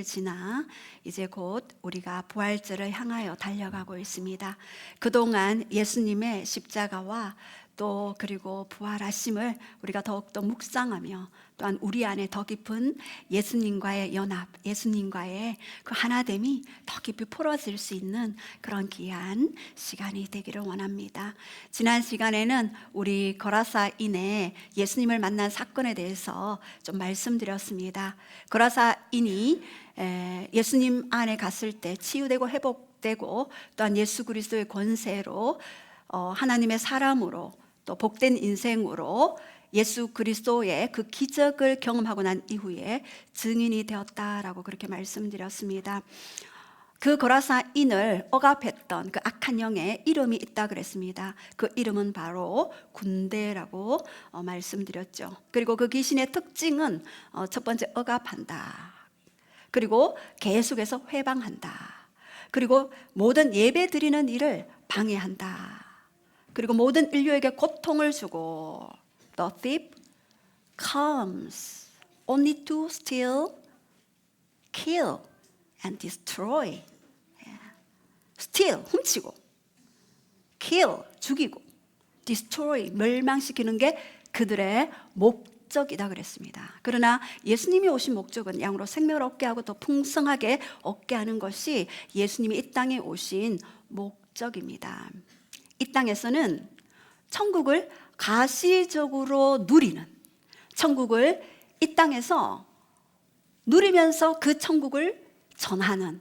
지나 이제 곧 우리가 부활절을 향하여 달려가고 있습니다. 그동안 예수님의 십자가와 또 그리고 부활하심을 우리가 더욱더 묵상하며 또한 우리 안에 더 깊은 예수님과의 연합, 예수님과의 그 하나됨이 더 깊이 풀어질 수 있는 그런 귀한 시간이 되기를 원합니다. 지난 시간에는 우리 거라사인의 예수님을 만난 사건에 대해서 좀 말씀드렸습니다. 거라사인이 예수님 안에 갔을 때 치유되고 회복되고 또한 예수 그리스도의 권세로 하나님의 사람으로 또 복된 인생으로 예수 그리스도의 그 기적을 경험하고 난 이후에 증인이 되었다라고 그렇게 말씀드렸습니다. 그 거라사인을 억압했던 그 악한 영의 이름이 있다 그랬습니다. 그 이름은 바로 군대라고 말씀드렸죠. 그리고 그 귀신의 특징은 첫 번째 억압한다. 그리고 계속해서 회방한다. 그리고 모든 예배 드리는 일을 방해한다. 그리고 모든 인류에게 고통을 주고 The thief comes only to steal, kill and destroy. steal, 훔치고, kill, 죽이고, destroy, 멸망시키는 게 그들의 목적이다 그랬습니다. 그러나 예수님이 오신 목적은 양으로 생명을 얻게 하고 더 풍성하게 얻게 하는 것이 예수님이 이 땅에 오신 목적입니다. 이 땅에서는 천국을 가시적으로 누리는, 천국을 이 땅에서 누리면서 그 천국을 전하는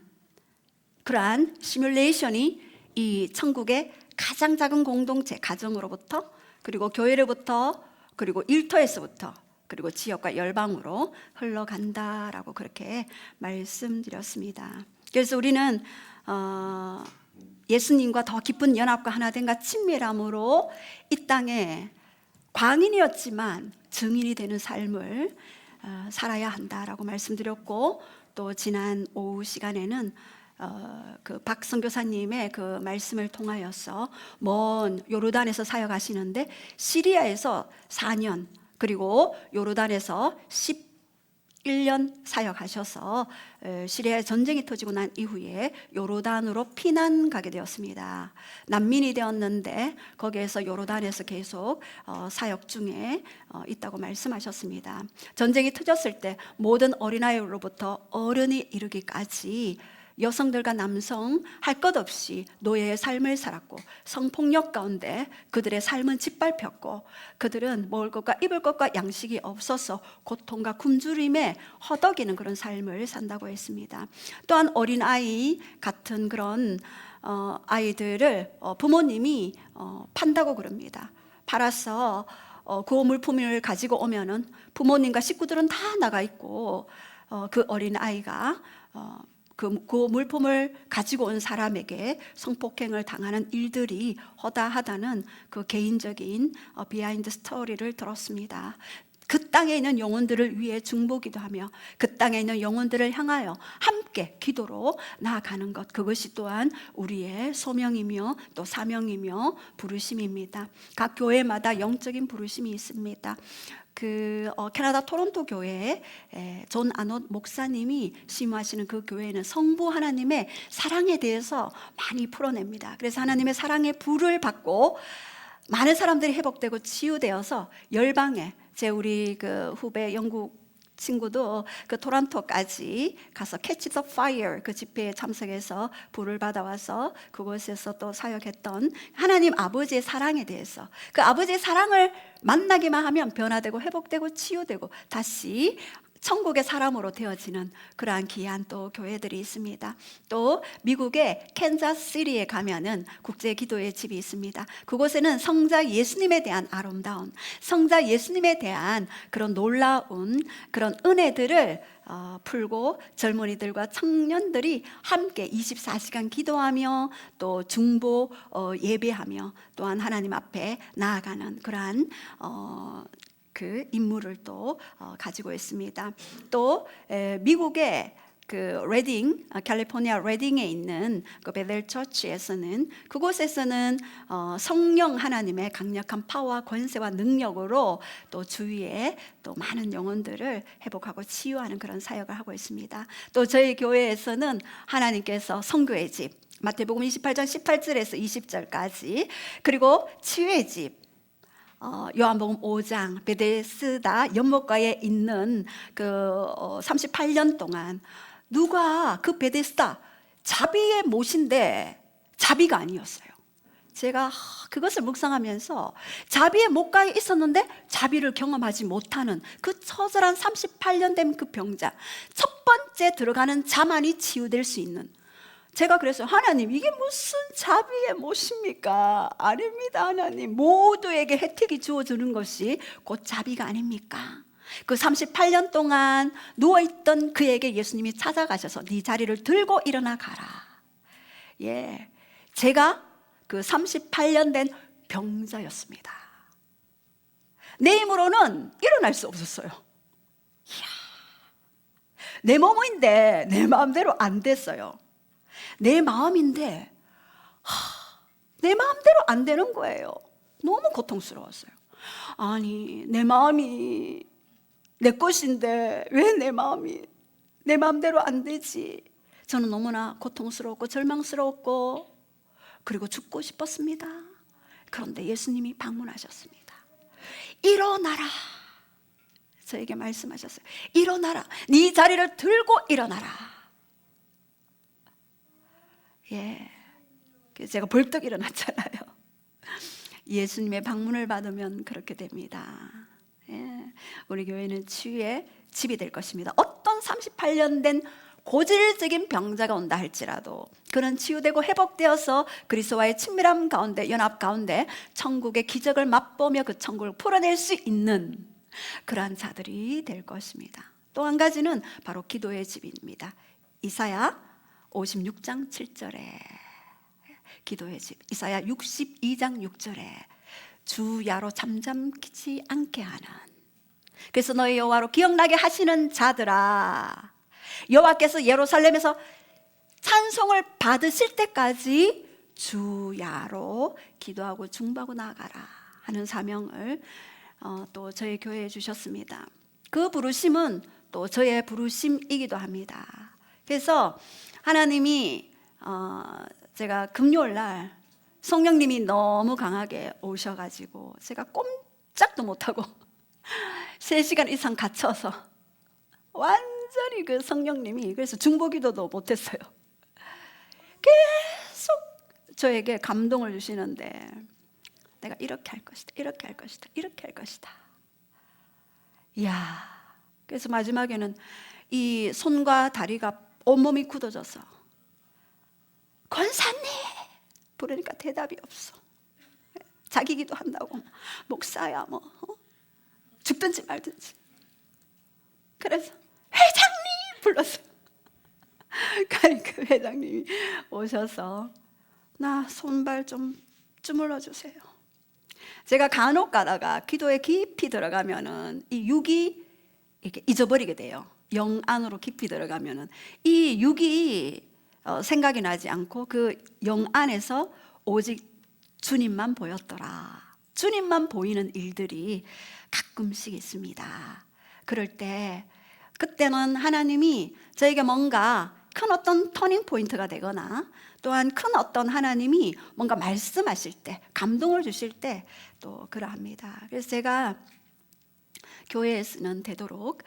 그러한 시뮬레이션이 이 천국의 가장 작은 공동체, 가정으로부터 그리고 교회로부터 그리고 일터에서부터 그리고 지역과 열방으로 흘러간다라고 그렇게 말씀드렸습니다. 그래서 우리는 예수님과 더 깊은 연합과 하나됨과 친밀함으로 이 땅에 광인이었지만 증인이 되는 삶을 살아야 한다라고 말씀드렸고, 또 지난 오후 시간에는 그 박 선교사님의 그 말씀을 통하여서 먼 요르단에서 사역하시는데 시리아에서 4년 그리고 요르단에서 11년 사역하셔서 시리아에 전쟁이 터지고 난 이후에 요르단으로 피난 가게 되었습니다. 난민이 되었는데 거기에서 요르단에서 계속 사역 중에 있다고 말씀하셨습니다. 전쟁이 터졌을 때 모든 어린아이로부터 어른이 이르기까지 여성들과 남성 할 것 없이 노예의 삶을 살았고 성폭력 가운데 그들의 삶은 짓밟혔고 그들은 먹을 것과 입을 것과 양식이 없어서 고통과 굶주림에 허덕이는 그런 삶을 산다고 했습니다. 또한 어린아이 같은 그런 아이들을 부모님이 판다고 그럽니다. 팔아서 그 물품을 가지고 오면은 부모님과 식구들은 다 나가 있고 그 어린아이가 그 물품을 가지고 온 사람에게 성폭행을 당하는 일들이 허다하다는 그 개인적인 비하인드 스토리를 들었습니다. 그 땅에 있는 영혼들을 위해 중보기도 하며 그 땅에 있는 영혼들을 향하여 함께 기도로 나아가는 것, 그것이 또한 우리의 소명이며 또 사명이며 부르심입니다. 각 교회마다 영적인 부르심이 있습니다. 캐나다 토론토 교회에 존 아노 목사님이 심호하시는 그 교회는 성부 하나님의 사랑에 대해서 많이 풀어냅니다. 그래서 하나님의 사랑의 불을 받고 많은 사람들이 회복되고 치유되어서 열방에, 우리 그 후배 영국 친구도 그 토론토까지 가서 캐치 더 파이어 그 집회에 참석해서 불을 받아와서 그곳에서 또 사역했던 하나님 아버지의 사랑에 대해서, 그 아버지의 사랑을 만나기만 하면 변화되고 회복되고 치유되고 다시 천국의 사람으로 되어지는 그러한 귀한 또 교회들이 있습니다. 또 미국의 캔자스시티에 가면은 국제 기도의 집이 있습니다. 그곳에는 성자 예수님에 대한 아름다운, 성자 예수님에 대한 그런 놀라운 그런 은혜들을 풀고 젊은이들과 청년들이 함께 24시간 기도하며 또 중보 예배하며 또한 하나님 앞에 나아가는 그러한 그 임무를 또 가지고 있습니다. 또 미국의 그 레딩, 캘리포니아 레딩에 있는 그 베델 처치에서는, 그곳에서는 성령 하나님의 강력한 파워와 권세와 능력으로 또 주위에 또 많은 영혼들을 회복하고 치유하는 그런 사역을 하고 있습니다. 또 저희 교회에서는 하나님께서 선교의 집, 마태복음 28장 18절에서 20절까지, 그리고 치유의 집, 요한복음 5장 베데스다 연못가에 있는 그 38년 동안 누가 그 베데스다 자비의 못인데 자비가 아니었어요. 제가 그것을 묵상하면서 자비의 못가에 있었는데 자비를 경험하지 못하는 그 처절한 38년 된 그 병자, 첫 번째 들어가는 자만이 치유될 수 있는, 제가 그랬어요. 하나님, 이게 무슨 자비의 못입니까? 아닙니다. 하나님, 모두에게 혜택이 주어지는 것이 곧 자비가 아닙니까? 그 38년 동안 누워있던 그에게 예수님이 찾아가셔서 네 자리를 들고 일어나 가라. 예, 제가 그 38년 된 병자였습니다. 내 힘으로는 일어날 수 없었어요. 이야, 내 몸인데 내 마음대로 안 됐어요. 내 마음인데 내 마음대로 안 되는 거예요. 너무 고통스러웠어요. 아니, 내 마음이 내 것인데 왜 내 마음이 내 마음대로 안 되지? 저는 너무나 고통스럽고 절망스럽고 그리고 죽고 싶었습니다. 그런데 예수님이 방문하셨습니다. 일어나라. 저에게 말씀하셨어요. 일어나라. 네 자리를 들고 일어나라. 예, 그래서 제가 벌떡 일어났잖아요. 예수님의 방문을 받으면 그렇게 됩니다. 예, 우리 교회는 치유의 집이 될 것입니다. 어떤 38년 된 고질적인 병자가 온다 할지라도 그는 치유되고 회복되어서 그리스도와의 친밀함 가운데, 연합 가운데 천국의 기적을 맛보며 그 천국을 풀어낼 수 있는 그러한 자들이 될 것입니다. 또 한 가지는 바로 기도의 집입니다. 이사야 56장 7절에 기도의 집, 이사야 62장 6절에 주야로 잠잠치 않게 하는, 그래서 너희 여호와로 기억나게 하시는 자들아, 여호와께서 예루살렘에서 찬송을 받으실 때까지 주야로 기도하고 중보하고 나아가라 하는 사명을 또 저희 교회에 주셨습니다. 그 부르심은 또 저의 부르심이기도 합니다. 그래서 하나님이 제가 금요일 날 성령님이 너무 강하게 오셔가지고 제가 꼼짝도 못하고 3시간 이상 갇혀서 완전히 그 성령님이, 그래서 중보기도도 못했어요. 계속 저에게 감동을 주시는데 내가 이렇게 할 것이다, 이렇게 할 것이다, 이렇게 할 것이다. 이야, 그래서 마지막에는 이 손과 다리가 온몸이 굳어져서 권사님 부르니까 대답이 없어. 자기 기도한다고 목사야 뭐 죽든지 말든지. 그래서 회장님 불렀어요. 그 회장님이 오셔서 나 손발 좀 주물러 주세요. 제가 간혹 가다가 기도에 깊이 들어가면은 이 육이 이렇게 잊어버리게 돼요. 영 안으로 깊이 들어가면은 이 육이 생각이 나지 않고 그 영 안에서 오직 주님만 보였더라. 주님만 보이는 일들이 가끔씩 있습니다. 그럴 때, 그때는 하나님이 저에게 뭔가 큰 어떤 터닝 포인트가 되거나 또한 큰 어떤 하나님이 뭔가 말씀하실 때, 감동을 주실 때 또 그러합니다. 그래서 제가 교회에서는 되도록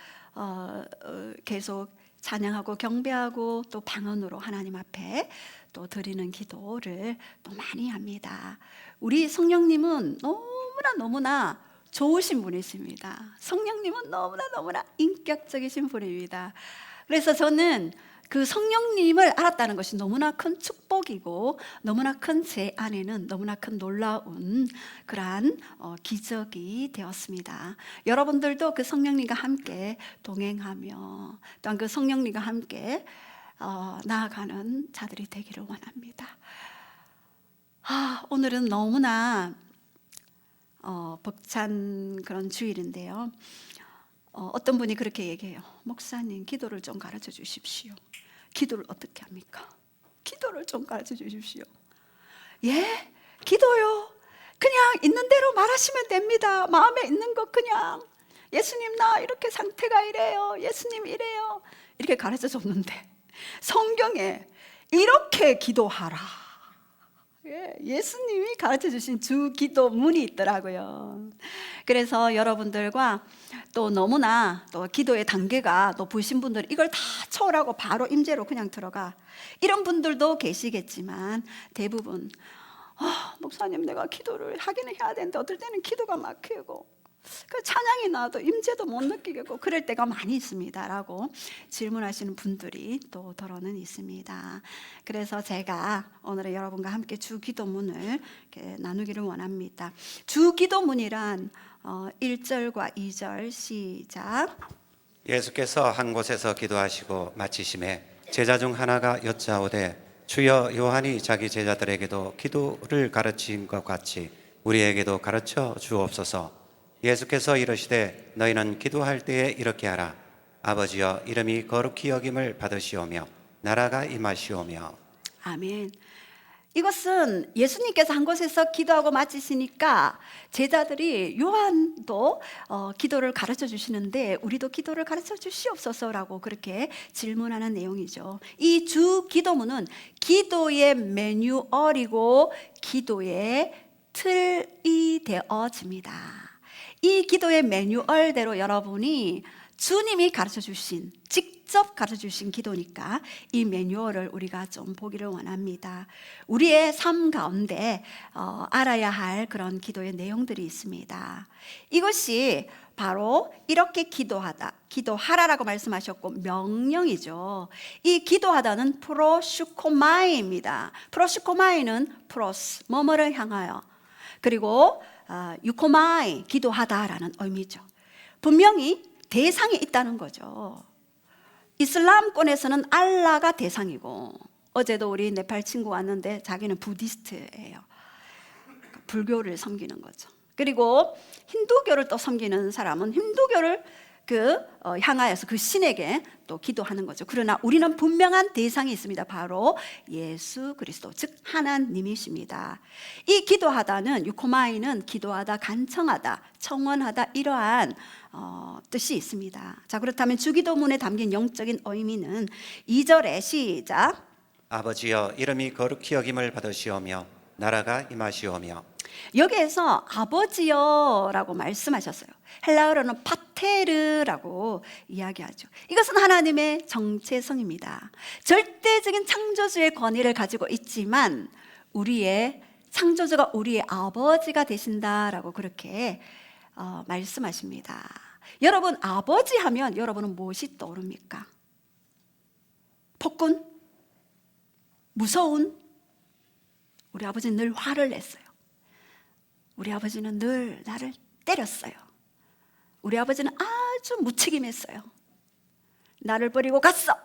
계속 찬양하고 경배하고 또 방언으로 하나님 앞에 또 드리는 기도를 또 많이 합니다. 우리 성령님은 너무나 좋으신 분이십니다. 성령님은 너무나 인격적이신 분입니다. 그래서 저는 그 성령님을 알았다는 것이 너무나 큰 축복이고 너무나 큰 제 안에는 너무나 큰 놀라운 그러한 기적이 되었습니다. 여러분들도 그 성령님과 함께 동행하며 또한 그 성령님과 함께 나아가는 자들이 되기를 원합니다. 오늘은 너무나 벅찬 그런 주일인데요. 어떤 분이 그렇게 얘기해요. 목사님, 기도를 좀 가르쳐 주십시오. 기도를 어떻게 합니까? 기도를 좀 가르쳐 주십시오. 예? 기도요? 그냥 있는 대로 말하시면 됩니다. 마음에 있는 거 그냥 예수님 나 이렇게 상태가 이래요. 예수님 이래요. 이렇게 가르쳐 줬는데 성경에 이렇게 기도하라. 예수님이 가르쳐 주신 주 기도문이 있더라고요. 그래서 여러분들과 또 너무나 또 기도의 단계가 높으신 분들 이걸 다 초월하고 바로 임재로 그냥 들어가 이런 분들도 계시겠지만 대부분 목사님 내가 기도를 하기는 해야 되는데 어떨 때는 기도가 막히고 그 찬양이 나와도 임재도 못 느끼겠고 그럴 때가 많이 있습니다 라고 질문하시는 분들이 또 더러는 있습니다. 그래서 제가 오늘은 여러분과 함께 주기도문을 이렇게 나누기를 원합니다. 주기도문이란 1절과 2절 시작. 예수께서 한 곳에서 기도하시고 마치심에 제자 중 하나가 여짜오되 주여 요한이 자기 제자들에게도 기도를 가르친 것 같이 우리에게도 가르쳐 주옵소서. 예수께서 이르시되 너희는 기도할 때에 이렇게 하라. 아버지여 이름이 거룩히 여김을 받으시오며 나라가 임하시오며. 아멘. 이것은 예수님께서 한 곳에서 기도하고 마치시니까 제자들이 요한도 기도를 가르쳐 주시는데 우리도 기도를 가르쳐 주시옵소서라고 그렇게 질문하는 내용이죠. 이 주 기도문은 기도의 매뉴얼이고 기도의 틀이 되어집니다. 이 기도의 매뉴얼대로 여러분이 주님이 가르쳐 주신, 직접 가르쳐 주신 기도니까 이 매뉴얼을 우리가 좀 보기를 원합니다. 우리의 삶 가운데 알아야 할 그런 기도의 내용들이 있습니다. 이것이 바로 이렇게 기도하라라고 말씀하셨고 명령이죠. 이 기도하다는 프로슈코마이입니다. 프로슈코마이는 프로스, 뭐뭐를 향하여, 그리고 유코마이, 기도하다라는 의미죠. 분명히 대상이 있다는 거죠. 이슬람권에서는 알라가 대상이고, 어제도 우리 네팔 친구 왔는데 자기는 부디스트예요. 불교를 섬기는 거죠. 그리고 힌두교를 또 섬기는 사람은 힌두교를 향하여서 그 신에게 또 기도하는 거죠. 그러나 우리는 분명한 대상이 있습니다. 바로 예수 그리스도, 즉 하나님이십니다. 이 기도하다는 유코마이는 기도하다, 간청하다, 청원하다 이러한 뜻이 있습니다. 자, 그렇다면 주기도문에 담긴 영적인 의미는 2절에 시작. 아버지여 이름이 거룩히 여김을 받으시오며 나라가 임하시오며. 여기에서 아버지여라고 말씀하셨어요. 헬라어로는 파테르라고 이야기하죠. 이것은 하나님의 정체성입니다. 절대적인 창조주의 권위를 가지고 있지만 우리의 창조주가 우리의 아버지가 되신다라고 그렇게 말씀하십니다. 여러분, 아버지 하면 여러분은 무엇이 떠오릅니까? 폭군? 무서운? 우리 아버지는 늘 화를 냈어요. 우리 아버지는 늘 나를 때렸어요. 우리 아버지는 아주 무책임했어요. 나를 버리고 갔어.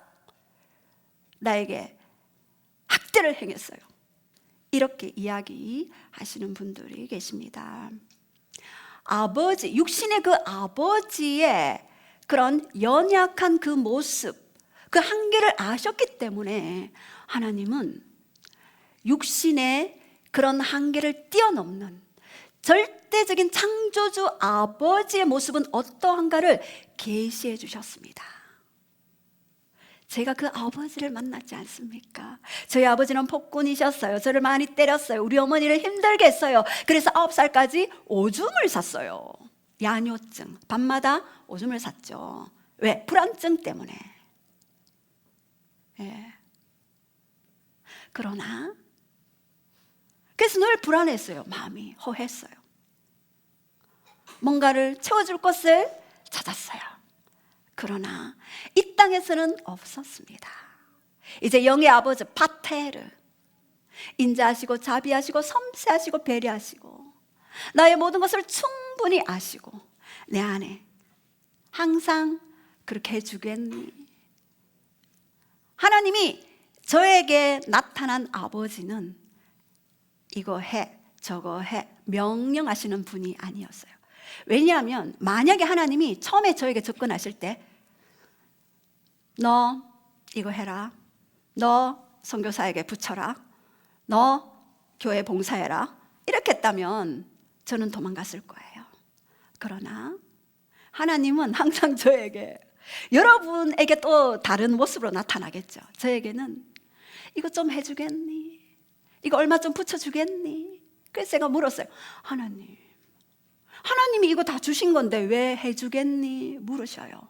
나에게 학대를 행했어요. 이렇게 이야기하시는 분들이 계십니다. 아버지, 육신의 그 아버지의 그런 연약한 그 모습, 그 한계를 아셨기 때문에 하나님은 육신의 그런 한계를 뛰어넘는 절대적인 창조주 아버지의 모습은 어떠한가를 계시해 주셨습니다. 제가 그 아버지를 만났지 않습니까? 저희 아버지는 폭군이셨어요. 저를 많이 때렸어요. 우리 어머니를 힘들게 했어요. 그래서 9살까지 오줌을 샀어요. 야뇨증, 밤마다 오줌을 샀죠. 왜? 불안증 때문에. 예. 그러나 그래서 늘 불안했어요. 마음이 허했어요. 뭔가를 채워줄 것을 찾았어요. 그러나 이 땅에서는 없었습니다. 이제 영의 아버지 파테르, 인자하시고 자비하시고 섬세하시고 배려하시고 나의 모든 것을 충분히 아시고 내 안에 항상 그렇게 해주겠니? 하나님이 저에게 나타난 아버지는 이거 해, 저거 해 명령하시는 분이 아니었어요. 왜냐하면 만약에 하나님이 처음에 저에게 접근하실 때 너 이거 해라, 너 선교사에게 붙여라, 너 교회 봉사해라 이렇게 했다면 저는 도망갔을 거예요. 그러나 하나님은 항상 저에게, 여러분에게 또 다른 모습으로 나타나겠죠. 저에게는 이거 좀 해주겠니? 이거 얼마 좀 붙여주겠니? 그래서 제가 물었어요. 하나님이 이거 다 주신 건데 왜 해주겠니? 물으셔요.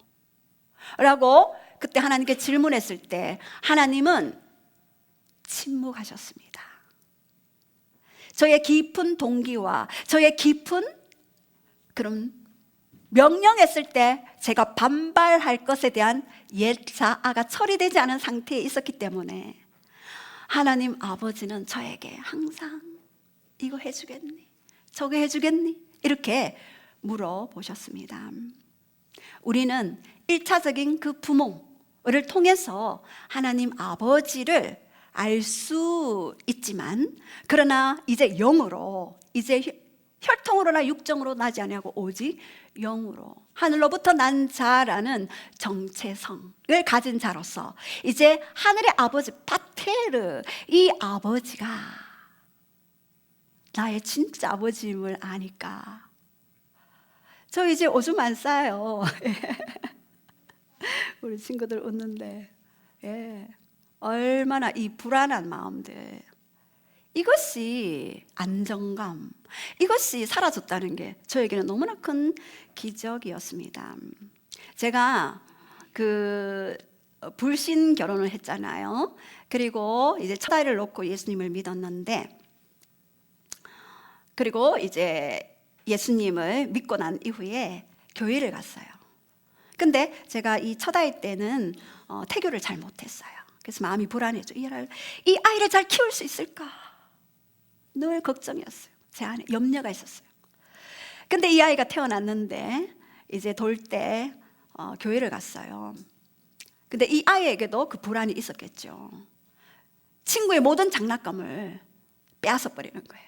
라고 그때 하나님께 질문했을 때 하나님은 침묵하셨습니다. 저의 깊은 동기와 저의 깊은 그런 명령했을 때 제가 반발할 것에 대한 옛 자아가 처리되지 않은 상태에 있었기 때문에 하나님 아버지는 저에게 항상 이거 해주겠니? 저거 해주겠니? 이렇게 물어보셨습니다. 우리는 1차적인 그 부모를 통해서 하나님 아버지를 알 수 있지만, 그러나 이제 영으로, 이제 혈통으로나 육정으로 나지 아니하고 오직 영으로 하늘로부터 난 자라는 정체성을 가진 자로서 이제 하늘의 아버지 파테르, 이 아버지가 나의 진짜 아버지임을 아니까 저 이제 오줌 안 싸요. 우리 친구들 웃는데, 예. 얼마나 이 불안한 마음들, 이것이 안정감, 이것이 사라졌다는 게 저에게는 너무나 큰 기적이었습니다. 제가 그 불신 결혼을 했잖아요. 그리고 이제 첫 아이를 놓고 예수님을 믿었는데, 그리고 이제 예수님을 믿고 난 이후에 교회를 갔어요. 근데 제가 이 첫 아이 때는 태교를 잘 못했어요. 그래서 마음이 불안해져. 이 아이를 잘 키울 수 있을까? 늘 걱정이었어요. 제 안에 염려가 있었어요. 근데 이 아이가 태어났는데 이제 돌 때 교회를 갔어요. 근데 이 아이에게도 그 불안이 있었겠죠. 친구의 모든 장난감을 빼앗아 버리는 거예요.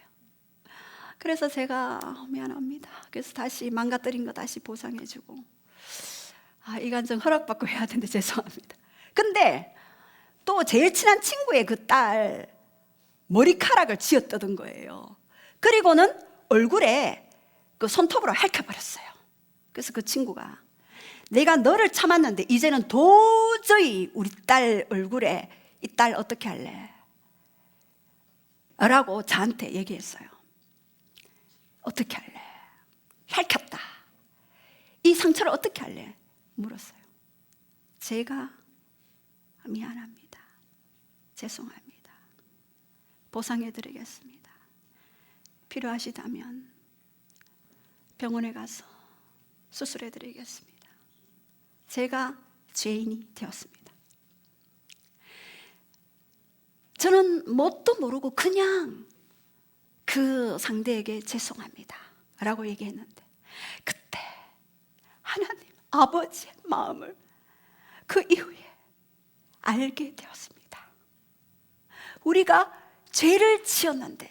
그래서 제가 미안합니다. 그래서 다시 망가뜨린 거 다시 보상해주고, 이 감정 허락받고 해야 되는데 죄송합니다. 근데 또 제일 친한 친구의 그 딸 머리카락을 쥐어뜯은 거예요. 그리고는 얼굴에 그 손톱으로 핥혀버렸어요. 그래서 그 친구가 내가 너를 참았는데 이제는 도저히 우리 딸 얼굴에 이 딸 어떻게 할래? 라고 저한테 얘기했어요. 어떻게 할래? 핥혔다. 이 상처를 어떻게 할래? 물었어요. 제가 미안합니다. 죄송합니다. 보상해드리겠습니다. 필요하시다면 병원에 가서 수술해드리겠습니다. 제가 죄인이 되었습니다. 저는 뭣도 모르고 그냥 그 상대에게 죄송합니다 라고 얘기했는데, 그때 하나님 아버지의 마음을 그 이후에 알게 되었습니다. 우리가 죄를 지었는데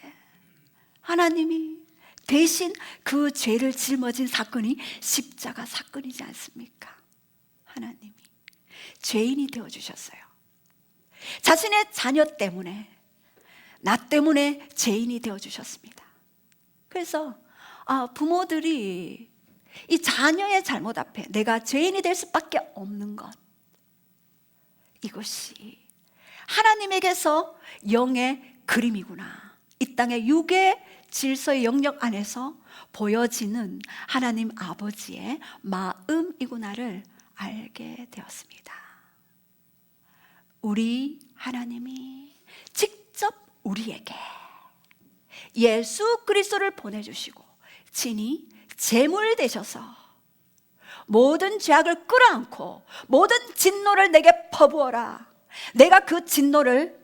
하나님이 대신 그 죄를 짊어진 사건이 십자가 사건이지 않습니까? 하나님이 죄인이 되어주셨어요. 자신의 자녀 때문에, 나 때문에 죄인이 되어주셨습니다. 그래서 부모들이 이 자녀의 잘못 앞에 내가 죄인이 될 수밖에 없는 것, 이것이 하나님에게서 영의 그림이구나, 이 땅의 육의 질서의 영역 안에서 보여지는 하나님 아버지의 마음이구나를 알게 되었습니다. 우리 하나님이 직접 우리에게 예수 그리스도를 보내주시고 친히 제물 되셔서 모든 죄악을 끌어안고 모든 진노를 내게 퍼부어라, 내가 그 진노를,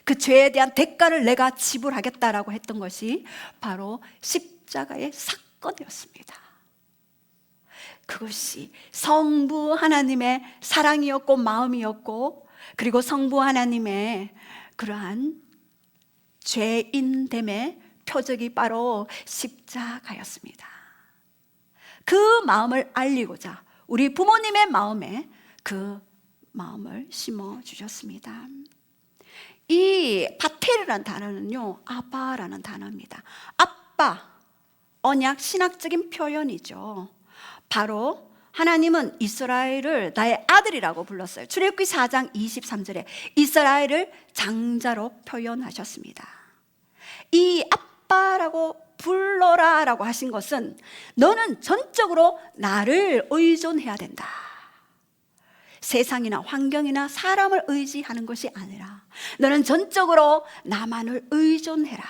그 죄에 대한 대가를 내가 지불하겠다라고 했던 것이 바로 십자가의 사건이었습니다. 그것이 성부 하나님의 사랑이었고 마음이었고, 그리고 성부 하나님의 그러한 죄인됨의 표적이 바로 십자가였습니다. 그 마음을 알리고자 우리 부모님의 마음에 그 마음을 심어 주셨습니다. 이 파테르라는 단어는요, 아바라는 단어입니다. 아빠, 언약 신학적인 표현이죠. 바로 하나님은 이스라엘을 나의 아들이라고 불렀어요. 출애굽기 4장 23절에 이스라엘을 장자로 표현하셨습니다. 이 아빠라고 불러라 라고 하신 것은 너는 전적으로 나를 의존해야 된다. 세상이나 환경이나 사람을 의지하는 것이 아니라 너는 전적으로 나만을 의존해라.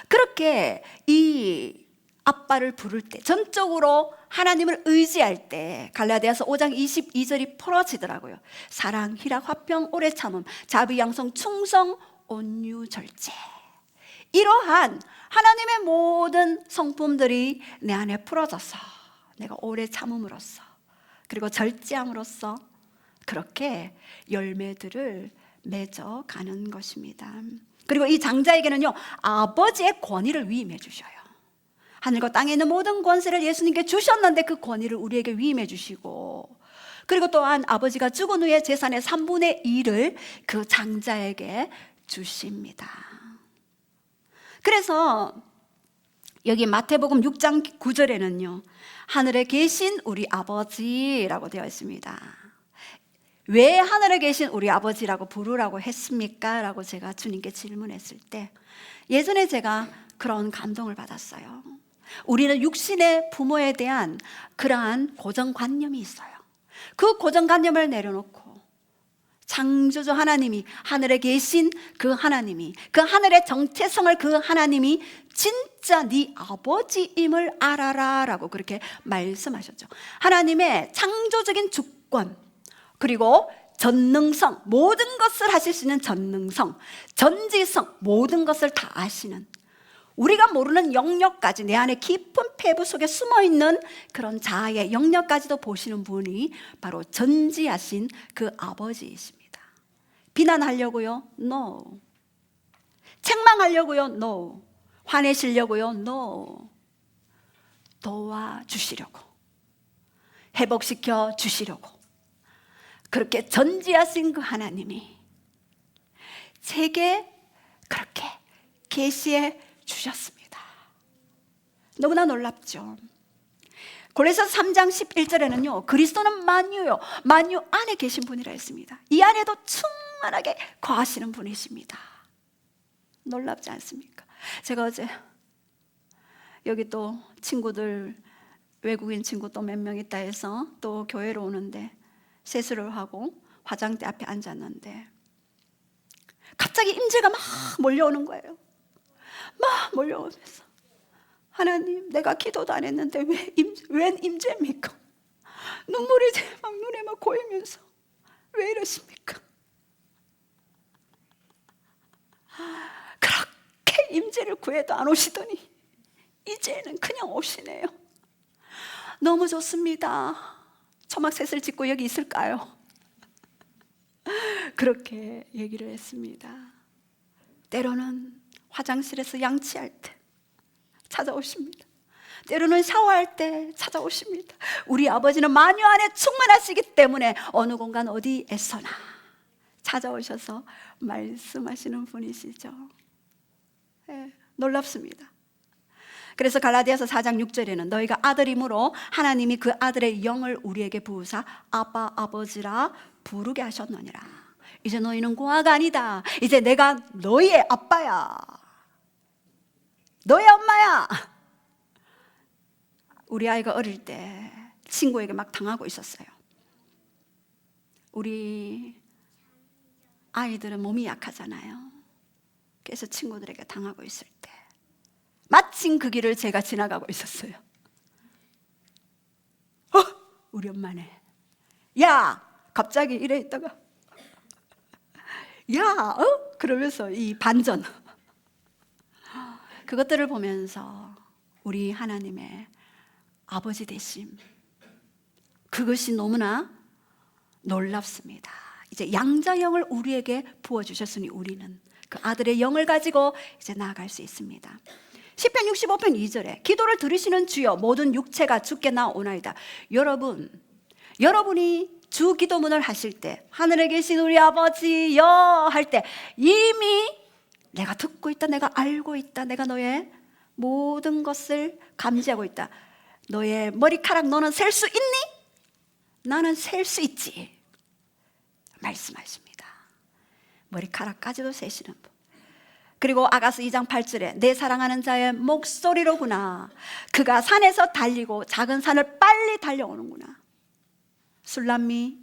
그렇게 이 아빠를 부를 때, 전적으로 하나님을 의지할 때 갈라디아서 5장 22절이 풀어지더라고요. 사랑, 희락, 화평, 오래 참음, 자비, 양성, 충성, 온유, 절제. 이러한 하나님의 모든 성품들이 내 안에 풀어져서 내가 오래 참음으로써 그리고 절제함으로써 그렇게 열매들을 맺어가는 것입니다. 그리고 이 장자에게는요, 아버지의 권위를 위임해 주셔요. 하늘과 땅에 있는 모든 권세를 예수님께 주셨는데 그 권위를 우리에게 위임해 주시고, 그리고 또한 아버지가 죽은 후에 재산의 3분의 1을 그 장자에게 주십니다. 그래서 여기 마태복음 6장 9절에는요, 하늘에 계신 우리 아버지라고 되어 있습니다. 왜 하늘에 계신 우리 아버지라고 부르라고 했습니까? 라고 제가 주님께 질문했을 때 예전에 제가 그런 감동을 받았어요. 우리는 육신의 부모에 대한 그러한 고정관념이 있어요. 그 고정관념을 내려놓고 창조주 하나님이, 하늘에 계신 그 하나님이, 그 하늘의 정체성을 그 하나님이 진짜 네 아버지임을 알아라 라고 그렇게 말씀하셨죠. 하나님의 창조적인 주권, 그리고 전능성, 모든 것을 하실 수 있는 전능성, 전지성, 모든 것을 다 아시는, 우리가 모르는 영역까지 내 안에 깊은 폐부 속에 숨어있는 그런 자아의 영역까지도 보시는 분이 바로 전지하신 그 아버지이십니다. 비난하려고요? No. 책망하려고요? No. 화내시려고요? No. 도와주시려고, 회복시켜 주시려고, 그렇게 전지하신 그 하나님이 제게 그렇게 계시해 주셨습니다. 너무나 놀랍죠. 고린도서 3장 11절에는요, 그리스도는 만유요, 만유 안에 계신 분이라 했습니다. 이 안에도 충만하게 거하시는 분이십니다. 놀랍지 않습니까? 제가 어제 여기 또 친구들, 외국인 친구 또 몇 명 있다 해서 또 교회로 오는데 세수를 하고 화장대 앞에 앉았는데 갑자기 임재가 막 몰려오는 거예요. 막 몰려오면서 하나님, 내가 기도도 안 했는데 웬 임재입니까? 눈물이 막 눈에 막 고이면서 왜 이러십니까? 그렇게 임재를 구해도 안 오시더니 이제는 그냥 오시네요. 너무 좋습니다. 초막셋을 짓고 여기 있을까요? 그렇게 얘기를 했습니다. 때로는 화장실에서 양치할 때 찾아오십니다. 때로는 샤워할 때 찾아오십니다. 우리 아버지는 만유 안에 충만하시기 때문에 어느 공간 어디에서나 찾아오셔서 말씀하시는 분이시죠. 네, 놀랍습니다. 그래서 갈라디아서 4장 6절에는 너희가 아들이므로 하나님이 그 아들의 영을 우리에게 부으사 아빠, 아버지라 부르게 하셨느니라. 이제 너희는 고아가 아니다. 이제 내가 너희의 아빠야, 너의 엄마야. 우리 아이가 어릴 때 친구에게 막 당하고 있었어요. 우리 아이들은 몸이 약하잖아요. 그래서 친구들에게 당하고 있을 때 마침 그 길을 제가 지나가고 있었어요. 우리 엄마네. 야! 갑자기 이래 있다가 야! 그러면서 이 반전. 그것들을 보면서 우리 하나님의 아버지 되심, 그것이 너무나 놀랍습니다. 이제 양자영을 우리에게 부어주셨으니 우리는 그 아들의 영을 가지고 이제 나아갈 수 있습니다. 시편 65편 2절에 기도를 들으시는 주여 모든 육체가 주께 나오나이다. 여러분이 주 기도문을 하실 때 하늘에 계신 우리 아버지여 할 때 이미 내가 듣고 있다, 내가 알고 있다, 내가 너의 모든 것을 감지하고 있다. 너의 머리카락 너는 셀 수 있니? 나는 셀 수 있지 말씀하십니다. 머리카락까지도 세시는 분. 그리고 아가서 2장 8절에 내 사랑하는 자의 목소리로구나. 그가 산에서 달리고 작은 산을 빨리 달려오는구나. 술람미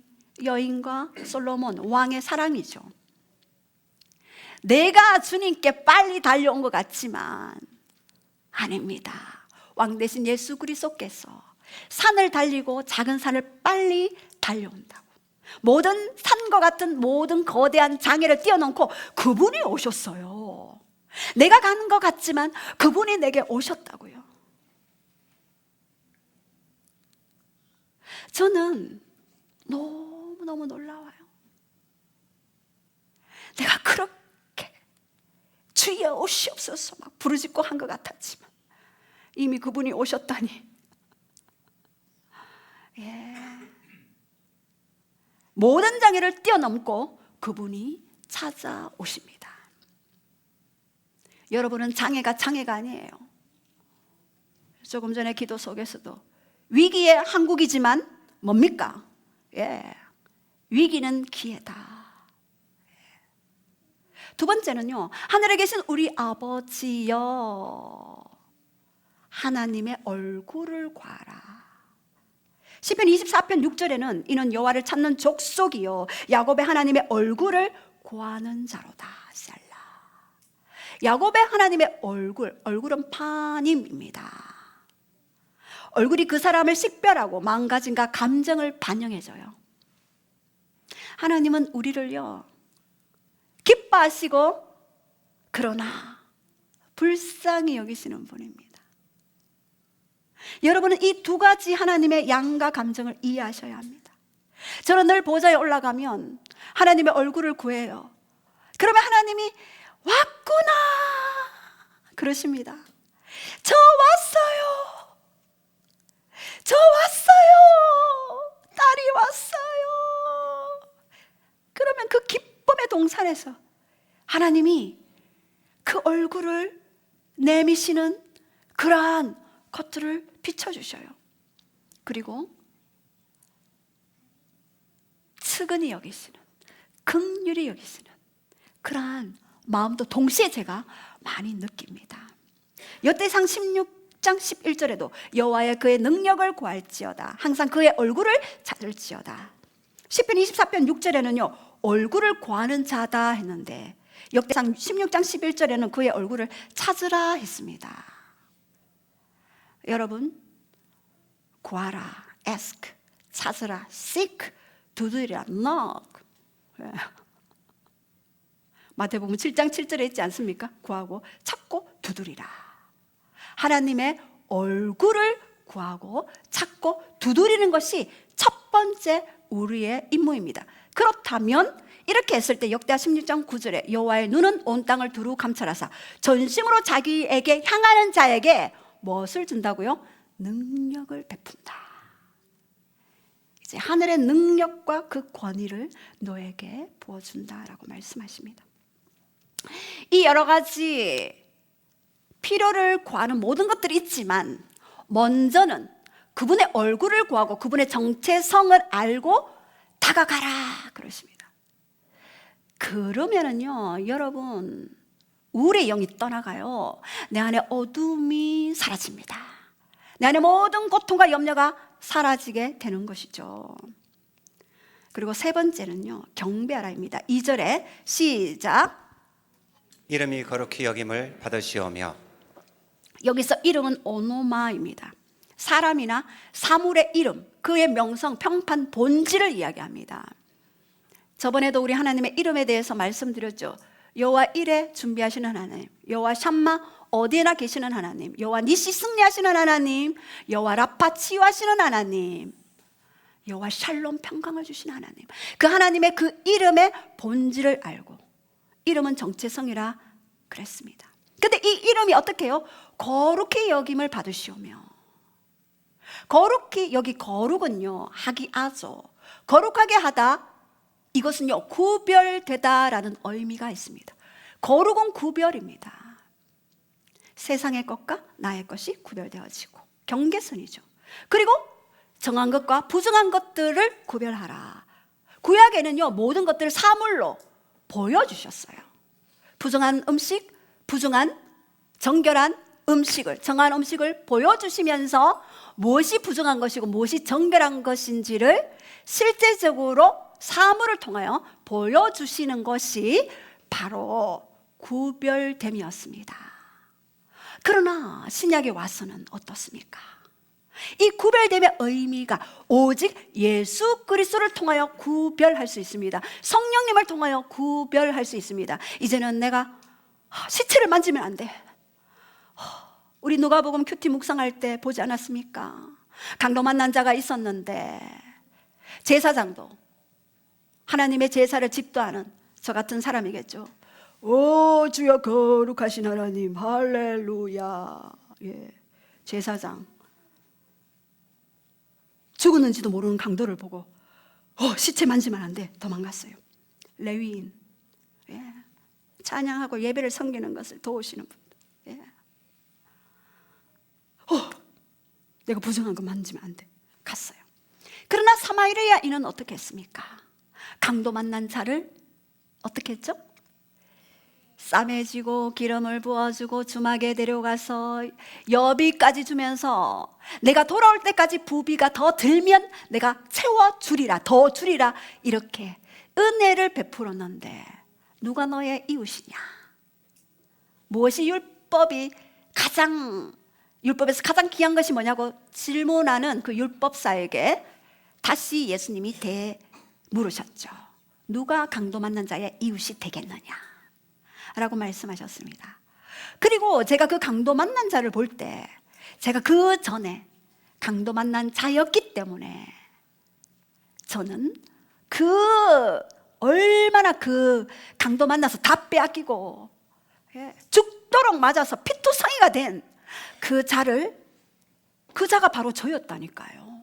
여인과 솔로몬 왕의 사랑이죠. 내가 주님께 빨리 달려온 것 같지만 아닙니다. 왕 대신 예수 그리스도께서 산을 달리고 작은 산을 빨리 달려온다고. 모든 산과 같은 모든 거대한 장애를 뛰어넘고 그분이 오셨어요. 내가 가는 것 같지만 그분이 내게 오셨다고요. 저는 너무너무 놀라워요. 내가 그렇게 주여 오시옵소서 막 부르짖고 한 것 같았지만 이미 그분이 오셨다니. 모든 장애를 뛰어넘고 그분이 찾아오십니다. 여러분은 장애가 아니에요. 조금 전에 기도 속에서도 위기의 한국이지만 뭡니까? 위기는 기회다. 두 번째는요, 하늘에 계신 우리 아버지여 하나님의 얼굴을 구하라. 시편 24편 6절에는 이는 여호와를 찾는 족속이요 야곱의 하나님의 얼굴을 구하는 자로다. 셀라. 야곱의 하나님의 얼굴은 파님입니다. 얼굴이 그 사람을 식별하고 마음가짐과 감정을 반영해줘요. 하나님은 우리를요 기뻐하시고 그러나 불쌍히 여기시는 분입니다. 여러분은 이 두 가지 하나님의 양가 감정을 이해하셔야 합니다. 저는 늘 보좌에 올라가면 하나님의 얼굴을 구해요. 그러면 하나님이 왔구나 그러십니다. 저 왔어요. 저 왔어요. 딸이 왔어요. 그러면 그 기쁨의 동산에서 하나님이 그 얼굴을 내미시는 그러한 것들을 비춰주셔요. 그리고 측은히 여기시는, 긍휼히 여기시는 그러한 마음도 동시에 제가 많이 느낍니다. 역대상 16장 11절에도 여호와의 그의 능력을 구할지어다. 항상 그의 얼굴을 찾을지어다. 시편 24편 6절에는요 얼굴을 구하는 자다 했는데 역대상 16장 11절에는 그의 얼굴을 찾으라 했습니다. 여러분, 구하라, ask, 찾으라, seek, 두드리라, knock. 마태복음 7장 7절에 있지 않습니까? 구하고 찾고 두드리라. 하나님의 얼굴을 구하고 찾고 두드리는 것이 첫 번째 우리의 임무입니다. 그렇다면 이렇게 했을 때 역대하 16장 9절에 여호와의 눈은 온 땅을 두루 감찰하사 전심으로 자기에게 향하는 자에게 무엇을 준다고요? 능력을 베푼다. 이제 하늘의 능력과 그 권위를 너에게 부어준다라고 말씀하십니다. 이 여러 가지 필요를 구하는 모든 것들이 있지만 먼저는 그분의 얼굴을 구하고 그분의 정체성을 알고 다가가라 그러십니다. 그러면은요 여러분 우울의 영이 떠나가요. 내 안에 어둠이 사라집니다. 내 안에 모든 고통과 염려가 사라지게 되는 것이죠. 그리고 세 번째는요 경배하라입니다. 2절에 시작. 이름이 거룩히 여김을 받으시오며. 여기서 이름은 오노마입니다. 사람이나 사물의 이름, 그의 명성, 평판, 본질을 이야기합니다. 저번에도 우리 하나님의 이름에 대해서 말씀드렸죠. 여호와 이레 준비하시는 하나님, 여호와 샴마 어디에나 계시는 하나님, 여호와 니시 승리하시는 하나님, 여호와 라파 치유하시는 하나님, 여호와 샬롬 평강을 주시는 하나님. 그 하나님의 그 이름의 본질을 알고 이름은 정체성이라 그랬습니다. 근데 이 이름이 어떻게 해요? 거룩히 여김을 받으시오며. 거룩히, 여기 거룩은요, 하기아죠. 거룩하게 하다, 이것은요, 구별되다라는 의미가 있습니다. 거룩은 구별입니다. 세상의 것과 나의 것이 구별되어지고, 경계선이죠. 그리고 정한 것과 부정한 것들을 구별하라. 구약에는요, 모든 것들을 사물로 보여주셨어요. 부정한 음식, 부정한 정결한 음식을, 정한 음식을 보여주시면서 무엇이 부정한 것이고 무엇이 정결한 것인지를 실제적으로 사물을 통하여 보여주시는 것이 바로 구별됨이었습니다. 그러나 신약에 와서는 어떻습니까? 이 구별됨의 의미가 오직 예수 그리스도를 통하여 구별할 수 있습니다. 성령님을 통하여 구별할 수 있습니다. 이제는 내가 시체를 만지면 안 돼. 우리 누가복음 큐티 묵상할 때 보지 않았습니까? 강도 만난 자가 있었는데 제사장도, 하나님의 제사를 집도하는 저 같은 사람이겠죠. 오 주여 거룩하신 하나님 할렐루야. 예, 제사장 죽었는지도 모르는 강도를 보고 시체 만지면 안 돼, 도망갔어요. 레위인, 예, 찬양하고 예배를 섬기는 것을 도우시는 분, 예. 내가 부정한 거 만지면 안 돼, 갔어요. 그러나 사마리아인은 어떻게 했습니까? 강도 만난 자를 어떻게 했죠? 싸매지고 기름을 부어주고 주막에 데려가서 여비까지 주면서 내가 돌아올 때까지 부비가 더 들면 내가 채워주리라, 더 주리라, 이렇게 은혜를 베풀었는데 누가 너의 이웃이냐? 무엇이 율법에서 가장 귀한 것이 뭐냐고 질문하는 그 율법사에게 다시 예수님이 물으셨죠. 누가 강도 만난 자의 이웃이 되겠느냐? 라고 말씀하셨습니다. 그리고 제가 그 강도 만난 자를 볼 때 제가 그 전에 강도 만난 자였기 때문에 저는 얼마나 그 강도 만나서 다 빼앗기고 죽도록 맞아서 피투성이가 된 그 자가 바로 저였다니까요.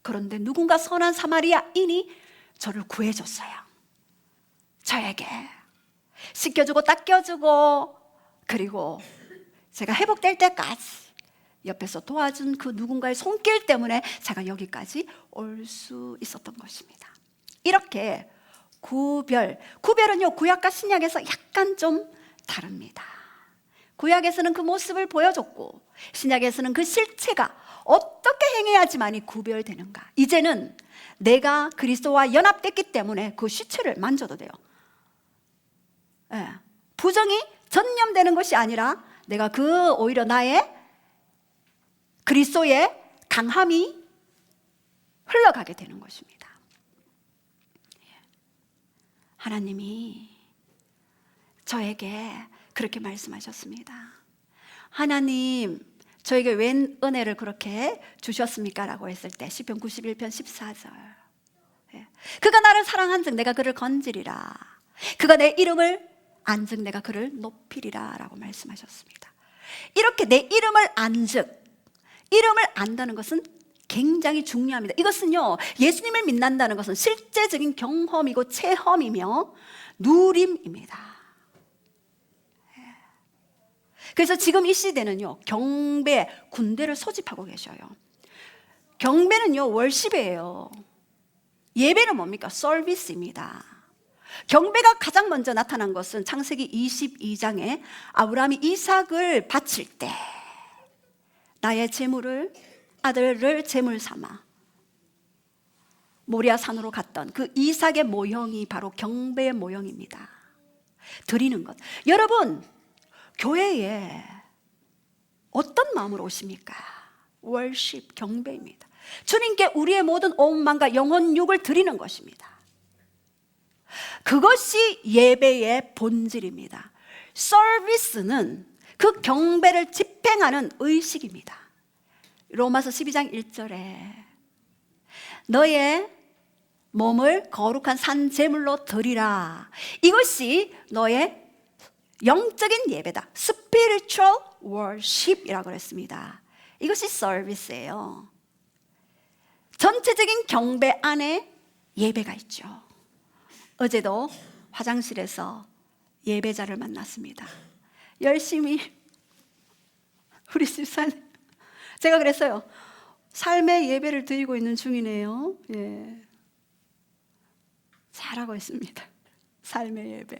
그런데 누군가 선한 사마리아인이 저를 구해줬어요. 저에게 씻겨주고 닦여주고, 그리고 제가 회복될 때까지 옆에서 도와준 그 누군가의 손길 때문에 제가 여기까지 올 수 있었던 것입니다. 이렇게 구별은요, 구약과 신약에서 약간 좀 다릅니다. 구약에서는 그 모습을 보여줬고 신약에서는 그 실체가 어떻게 행해야지만이 구별되는가. 이제는 내가 그리스도와 연합됐기 때문에 그 시체를 만져도 돼요. 예, 부정이 전념되는 것이 아니라 내가 오히려 나의 그리스도의 강함이 흘러가게 되는 것입니다. 하나님이 저에게 그렇게 말씀하셨습니다. 하나님, 저에게 웬 은혜를 그렇게 주셨습니까? 라고 했을 때 시편 91편 14절, 그가 나를 사랑한즉 내가 그를 건지리라, 그가 내 이름을 안즉 내가 그를 높이리라 라고 말씀하셨습니다. 이렇게 내 이름을 안즉, 이름을 안다는 것은 굉장히 중요합니다. 이것은요, 예수님을 믿는다는 것은 실제적인 경험이고 체험이며 누림입니다. 그래서 지금 이 시대는요, 경배, 군대를 소집하고 계셔요. 경배는요, 월십이에요. 예배는 뭡니까? 서비스입니다. 경배가 가장 먼저 나타난 것은 창세기 22장에 아브라함이 이삭을 바칠 때 나의 아들을 제물 삼아 모리아 산으로 갔던 그 이삭의 모형이 바로 경배의 모형입니다. 드리는 것. 여러분, 교회에 어떤 마음으로 오십니까? 월십, 경배입니다. 주님께 우리의 모든 온 마음과 영혼 육을 드리는 것입니다. 그것이 예배의 본질입니다. 서비스는 그 경배를 집행하는 의식입니다. 로마서 12장 1절에 너의 몸을 거룩한 산 제물로 드리라. 이것이 너의 영적인 예배다. Spiritual worship이라고 했습니다. 이것이 서비스예요. 전체적인 경배 안에 예배가 있죠. 어제도 화장실에서 예배자를 만났습니다. 열심히 우리 집사님, 제가 그랬어요. 삶의 예배를 드리고 있는 중이네요. 예. 잘하고 있습니다. 삶의 예배,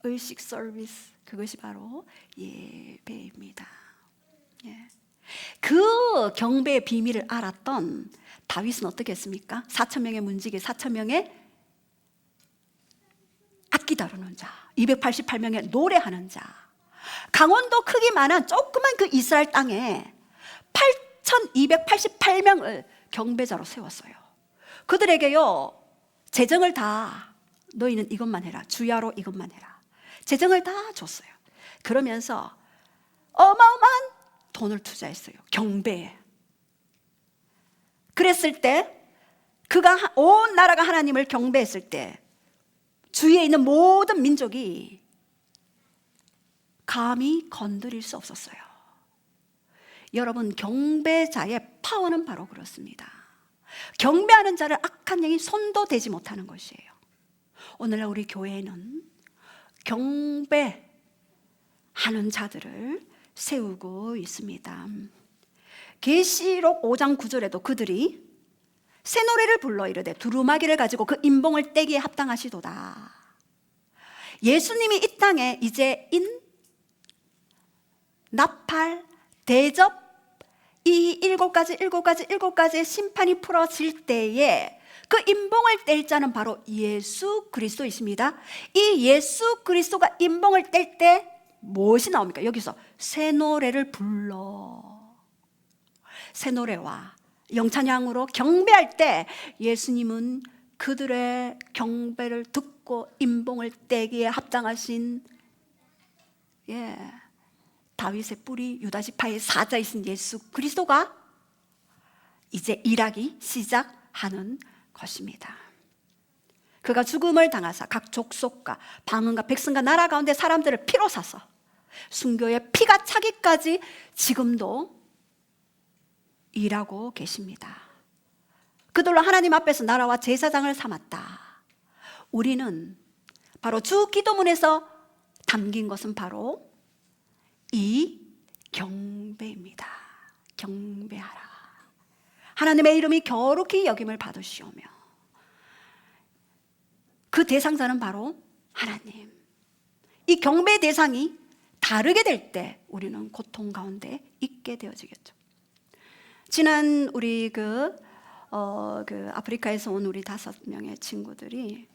의식 서비스, 그것이 바로 예배입니다. 예. 그 경배의 비밀을 알았던 다윗은 어떻게 했습니까? 4,000명의 문지기, 4,000명의 악기 다루는 자, 288명의 노래하는 자, 강원도 크기만한 조그만 그 이스라엘 땅에 8,288명을 경배자로 세웠어요. 그들에게요, 재정을 다, 너희는 이것만 해라, 주야로 이것만 해라, 재정을 다 줬어요. 그러면서 어마어마한 돈을 투자했어요. 경배에. 그랬을 때, 그가 온 나라가 하나님을 경배했을 때 주위에 있는 모든 민족이 감히 건드릴 수 없었어요. 여러분, 경배자의 파워는 바로 그렇습니다. 경배하는 자를 악한 영이 손도 대지 못하는 것이에요. 오늘날 우리 교회는 경배하는 자들을 세우고 있습니다. 계시록 5장 9절에도 그들이 새 노래를 불러 이르되 두루마기를 가지고 그 인봉을 떼기에 합당하시도다. 예수님이 이 땅에 이제 나팔, 대접, 이 일곱 가지의 심판이 풀어질 때에 그 인봉을 뗄 자는 바로 예수 그리스도이십니다. 이 예수 그리스도가 인봉을 뗄 때 무엇이 나옵니까? 여기서 새 노래를 불러. 새 노래와 영찬양으로 경배할 때 예수님은 그들의 경배를 듣고 인봉을 떼기에 합당하신 다윗의 뿌리 유다 지파의 사자이신 예수 그리스도가 이제 일하기 시작하는 것입니다. 그가 죽음을 당하사 각 족속과 방언과 백성과 나라 가운데 사람들을 피로 사서 순교의 피가 차기까지 지금도 일하고 계십니다. 그들로 하나님 앞에서 나라와 제사장을 삼았다. 우리는 바로 주 기도문에서 담긴 것은 바로 이 경배입니다. 경배하라. 하나님의 이름이 거룩히 여김을 받으시오며, 그 대상자는 바로 하나님. 이 경배 대상이 다르게 될 때 우리는 고통 가운데 있게 되어지겠죠. 지난 우리 아프리카에서 온 우리 5명의 친구들이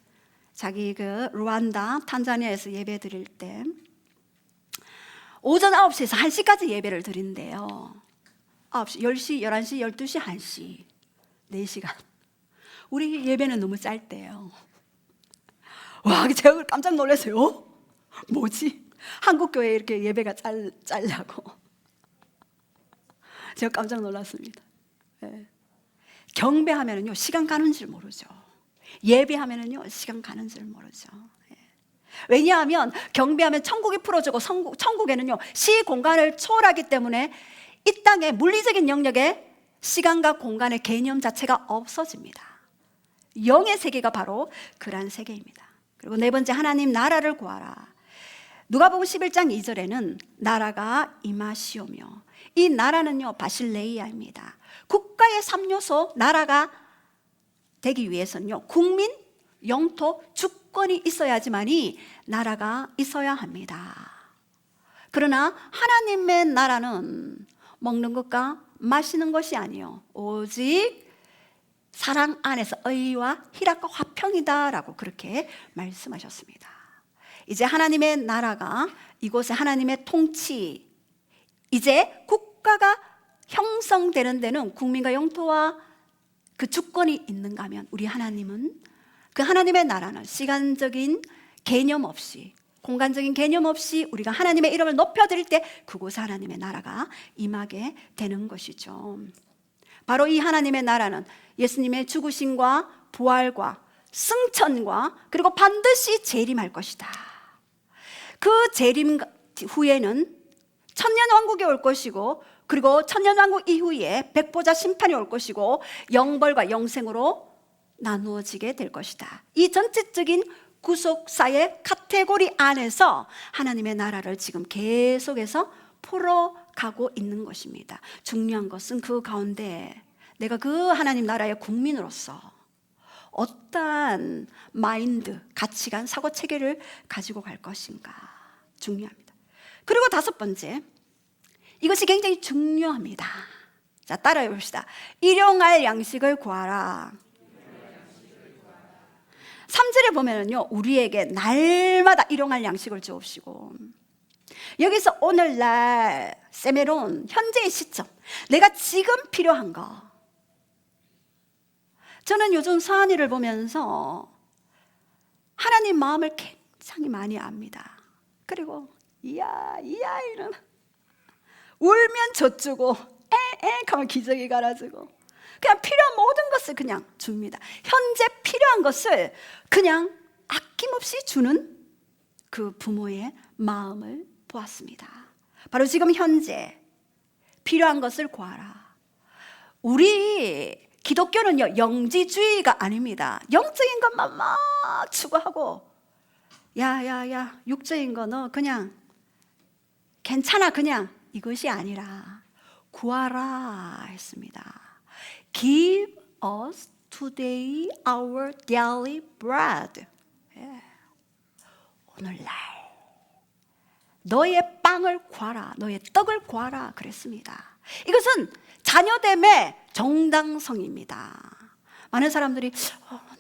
자기 루안다, 탄자니아에서 예배 드릴 때 오전 9시에서 1시까지 예배를 드린대요. 9시, 10시, 11시, 12시, 1시 4시간. 우리 예배는 너무 짧대요. 와, 제가 깜짝 놀랐어요. 뭐지? 한국 교회 이렇게 예배가 짧냐고. 제가 깜짝 놀랐습니다. 경배하면은요, 시간 가는 줄 모르죠. 예배하면은요, 시간 가는 줄 모르죠. 왜냐하면 경배하면 천국이 풀어지고 천국에는요, 시 공간을 초월하기 때문에 이 땅의 물리적인 영역에 시간과 공간의 개념 자체가 없어집니다. 영의 세계가 바로 그러한 세계입니다. 그리고 네 번째, 하나님 나라를 구하라. 누가복음 11장 2절에는 나라가 임하시오며, 이 나라는요, 바실레이아입니다. 국가의 3요소, 나라가 되기 위해서는요, 국민, 영토, 주권이 있어야지만이 나라가 있어야 합니다. 그러나 하나님의 나라는 먹는 것과 마시는 것이 아니요, 오직 사랑 안에서 의와 희락과 화평이다라고 그렇게 말씀하셨습니다. 이제 하나님의 나라가, 이곳에 하나님의 통치, 이제 국가가 형성되는 데는 국민과 영토와 그 주권이 있는가 하면, 우리 하나님은, 그 하나님의 나라는 시간적인 개념 없이, 공간적인 개념 없이 우리가 하나님의 이름을 높여드릴 때 그곳에 하나님의 나라가 임하게 되는 것이죠. 바로 이 하나님의 나라는 예수님의 죽으심과 부활과 승천과 그리고 반드시 재림할 것이다. 그 재림 후에는 천년왕국이 올 것이고, 그리고 천년왕국 이후에 백보자 심판이 올 것이고, 영벌과 영생으로 나누어지게 될 것이다. 이 전체적인 구속사의 카테고리 안에서 하나님의 나라를 지금 계속해서 풀어가고 있는 것입니다. 중요한 것은 그 가운데 내가 그 하나님 나라의 국민으로서 어떠한 마인드, 가치관, 사고체계를 가지고 갈 것인가 중요합니다. 그리고 다섯 번째, 이것이 굉장히 중요합니다. 자, 따라해 봅시다. 일용할 양식을 구하라. 3절에 보면은요, 우리에게 날마다 일용할 양식을 주옵시고, 여기서 오늘날 세메론, 현재의 시점, 내가 지금 필요한 거. 저는 요즘 서한이를 보면서 하나님 마음을 굉장히 많이 압니다. 그리고 이 아이는 울면 젖주고 엥 하면 기저귀 갈아주고 그냥 필요한 모든 것을 그냥 줍니다. 현재 필요한 것을 그냥 아낌없이 주는 그 부모의 마음을 보았습니다. 바로 지금 현재 필요한 것을 구하라. 우리 기독교는요, 영지주의가 아닙니다. 영적인 것만 막 추구하고, 야야야, 육적인 거 너 그냥 괜찮아, 그냥 이것이 아니라 구하라 했습니다. Give us today our daily bread. 예. 오늘날 너의 빵을 구하라, 너의 떡을 구하라 그랬습니다. 이것은 자녀됨의 정당성입니다. 많은 사람들이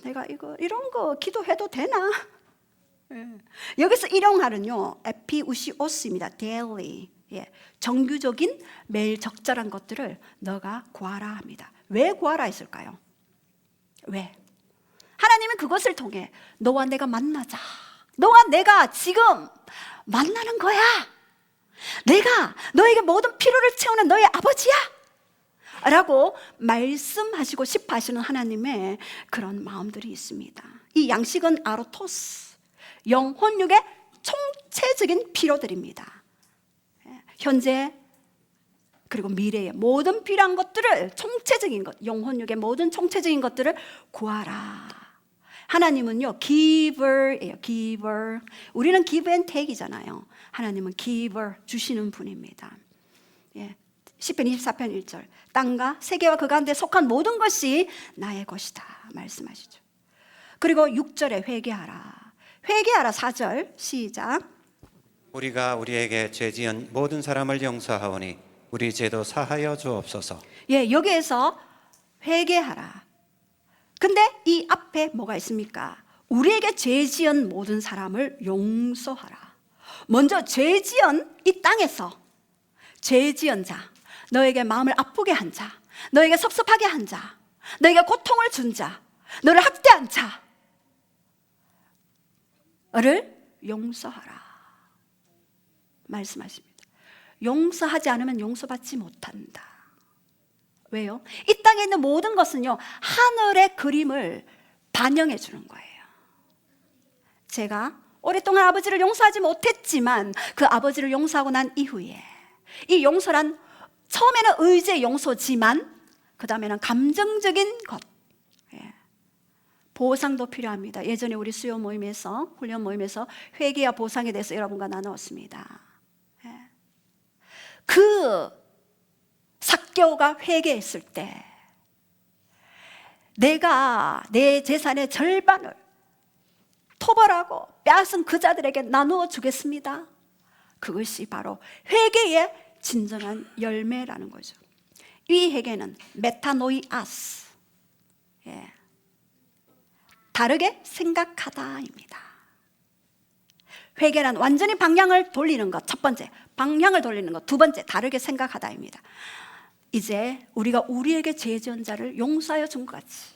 내가 이런 거 기도해도 되나? 예. 여기서 일용할은요, 에피우시오스입니다. daily. 예. 정규적인 매일 적절한 것들을 너가 구하라 합니다. 왜 구하라 했을까요? 왜? 하나님은 그것을 통해 너와 내가 만나자. 너와 내가 지금 만나는 거야. 내가 너에게 모든 필요를 채우는 너의 아버지야 라고 말씀하시고 싶어 하시는 하나님의 그런 마음들이 있습니다. 이 양식은 아로토스, 영혼육의 총체적인 필요들입니다. 현재 그리고 미래의 모든 필요한 것들을, 총체적인 것, 영혼육의 모든 총체적인 것들을 구하라. 하나님은요, giver예요. giver. 우리는 give and take이잖아요. 하나님은 giver, 주시는 분입니다. 예. 시편 24편 1절, 땅과 세계와 그 가운데 속한 모든 것이 나의 것이다 말씀하시죠. 그리고 6절에 회개하라. 회개하라. 4절 시작. 우리가 우리에게 죄지은 모든 사람을 용서하오니 우리 죄도 사하여 주옵소서. 예, 여기에서 회개하라. 근데 이 앞에 뭐가 있습니까? 우리에게 죄지은 모든 사람을 용서하라. 먼저 죄지은 이 땅에서 죄지은 자, 너에게 마음을 아프게 한 자, 너에게 섭섭하게 한 자, 너에게 고통을 준 자, 너를 학대한 자를 용서하라 말씀하십니다. 용서하지 않으면 용서받지 못한다. 왜요? 이 땅에 있는 모든 것은요, 하늘의 그림을 반영해 주는 거예요. 제가 오랫동안 아버지를 용서하지 못했지만 그 아버지를 용서하고 난 이후에, 이 용서란 처음에는 의지의 용서지만 그 다음에는 감정적인 것, 예. 보상도 필요합니다. 예전에 우리 수요 모임에서, 훈련 모임에서 회개와 보상에 대해서 여러분과 나누었습니다. 예. 그 삭개오가 회개했을 때 내가 내 재산의 절반을 토벌하고 빼앗은 그 자들에게 나누어 주겠습니다. 그것이 바로 회개의 진정한 열매라는 거죠. 이 회개는 메타노이아스, 예. 다르게 생각하다입니다. 회개란 완전히 방향을 돌리는 것, 첫 번째 방향을 돌리는 것, 두 번째 다르게 생각하다입니다. 이제 우리가 우리에게 죄 지은 자를 용서하여 준 것 같이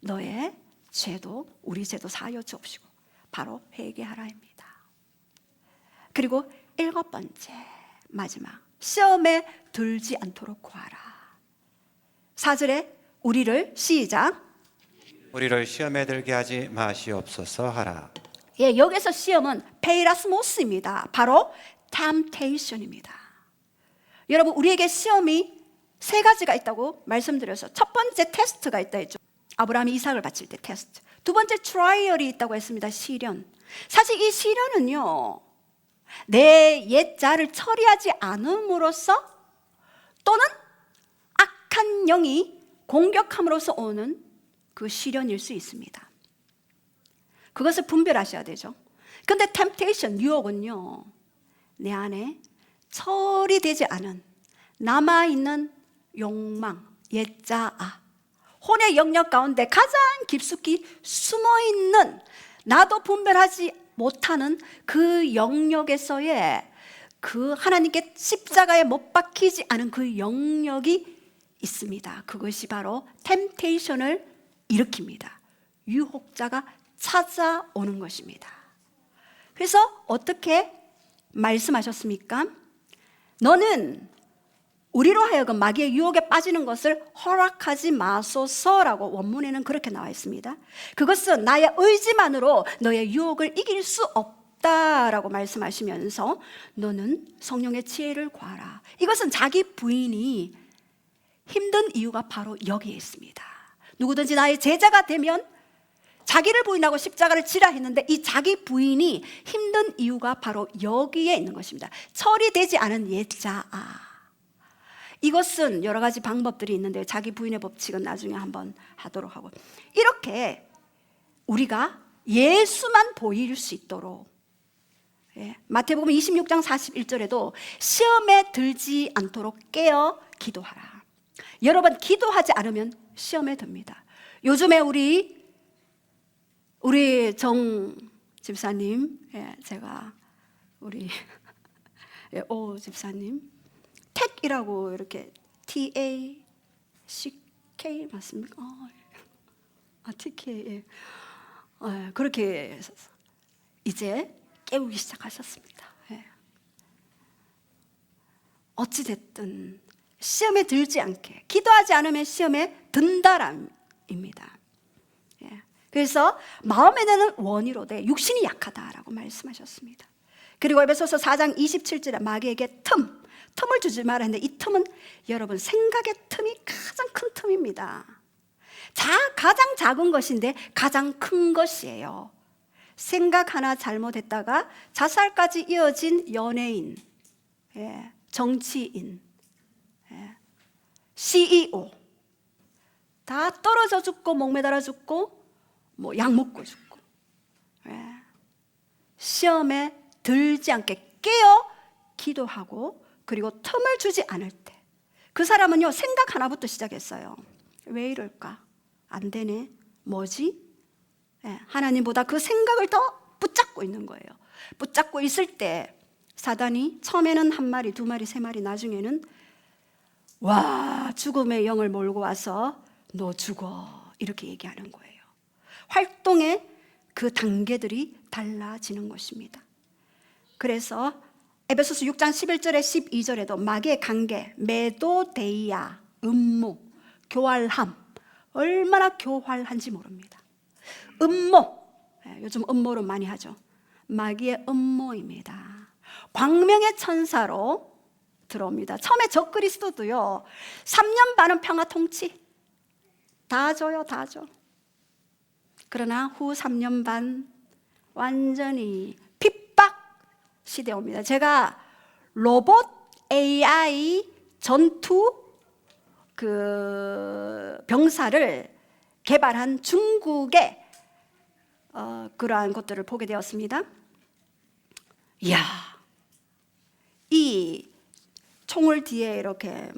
너의 죄도 우리 죄도 사하여 주옵시고 바로 회개하라입니다. 그리고 7번째 마지막, 시험에 들지 않도록 구하라. 4절에 우리를 시작, 우리를 시험에 들게 하지 마시옵소서 하라. 예, 여기서 시험은 페이라스모스입니다. 바로 temptation입니다. 여러분, 우리에게 시험이 세 가지가 있다고 말씀드려서 첫 번째 테스트가 있다 했죠. 아브라함이 이삭을 바칠 때 테스트. 두 번째 트라이얼이 있다고 했습니다. 시련. 사실 이 시련은요, 내 옛자를 처리하지 않음으로써 또는 악한 영이 공격함으로써 오는 그 시련일 수 있습니다. 그것을 분별하셔야 되죠. 근데 temptation, 유혹은요, 내 안에 처리되지 않은 남아있는 욕망, 옛자아, 혼의 영역 가운데 가장 깊숙이 숨어있는 나도 분별하지 못하는 그 영역에서의 그 하나님께 십자가에 못 박히지 않은 그 영역이 있습니다. 그것이 바로 템테이션을 일으킵니다. 유혹자가 찾아오는 것입니다. 그래서 어떻게 말씀하셨습니까? 너는 우리로 하여금 마귀의 유혹에 빠지는 것을 허락하지 마소서라고 원문에는 그렇게 나와 있습니다. 그것은 나의 의지만으로 너의 유혹을 이길 수 없다라고 말씀하시면서 너는 성령의 지혜를 구하라. 이것은 자기 부인이 힘든 이유가 바로 여기에 있습니다. 누구든지 나의 제자가 되면 자기를 부인하고 십자가를 지라 했는데 이 자기 부인이 힘든 이유가 바로 여기에 있는 것입니다. 처리되지 않은 옛자아. 이것은 여러 가지 방법들이 있는데 자기 부인의 법칙은 나중에 한번 하도록 하고, 이렇게 우리가 예수만 보일 수 있도록, 마태복음 26장 41절에도 시험에 들지 않도록 깨어 기도하라. 여러분, 기도하지 않으면 시험에 듭니다. 요즘에 우리 정 집사님, 제가 우리 오 집사님 택이라고 이렇게 TACK 맞습니까? TK 그렇게 이제 깨우기 시작하셨습니다. 어찌됐든 시험에 들지 않게 기도하지 않으면 시험에 든다랍니다. 그래서 마음에 드는 원이로되 육신이 약하다라고 말씀하셨습니다. 그리고 에베소서 4장 27절에 마귀에게 틈을 주지 말아 했는데, 이 틈은 여러분 생각의 틈이 가장 큰 틈입니다. 가장 작은 것인데 가장 큰 것이에요. 생각 하나 잘못했다가 자살까지 이어진 연예인, 정치인, CEO 다 떨어져 죽고 목매달아 죽고 약 먹고 죽고, 시험에 들지 않게 깨어 기도하고, 그리고 틈을 주지 않을 때 그 사람은요 생각 하나부터 시작했어요. 왜 이럴까? 안 되네. 뭐지? 하나님보다 그 생각을 더 붙잡고 있는 거예요. 붙잡고 있을 때 사단이 처음에는 한 마리, 두 마리, 세 마리, 나중에는 와 죽음의 영을 몰고 와서 너 죽어 이렇게 얘기하는 거예요. 활동의 그 단계들이 달라지는 것입니다. 그래서 에베소서 6장 11절에 12절에도 마귀의 관계, 메도데이아, 음모, 교활함, 얼마나 교활한지 모릅니다. 음모, 요즘 음모를 많이 하죠. 마귀의 음모입니다. 광명의 천사로 들어옵니다. 처음에 적그리스도도요 3년 반은 평화 통치 다 줘요, 다 줘. 그러나 후 3년 반 완전히 핍박 시대 옵니다. 제가 로봇 AI 전투 그 병사를 개발한 중국의 그러한 것들을 보게 되었습니다. 이야, 이 총을 뒤에 이렇게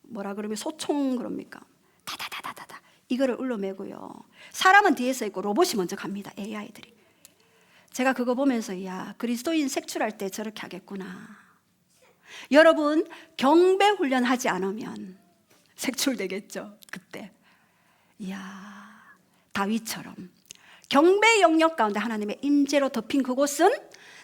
뭐라 그러면 소총 그럽니까? 다다다다다다 이거를 울러매고요. 사람은 뒤에 서 있고 로봇이 먼저 갑니다. AI들이. 제가 그거 보면서 이야, 그리스도인 색출할 때 저렇게 하겠구나. 여러분 경배 훈련하지 않으면 색출되겠죠. 그때 이야, 다윗처럼 경배 영역 가운데 하나님의 임재로 덮인 그곳은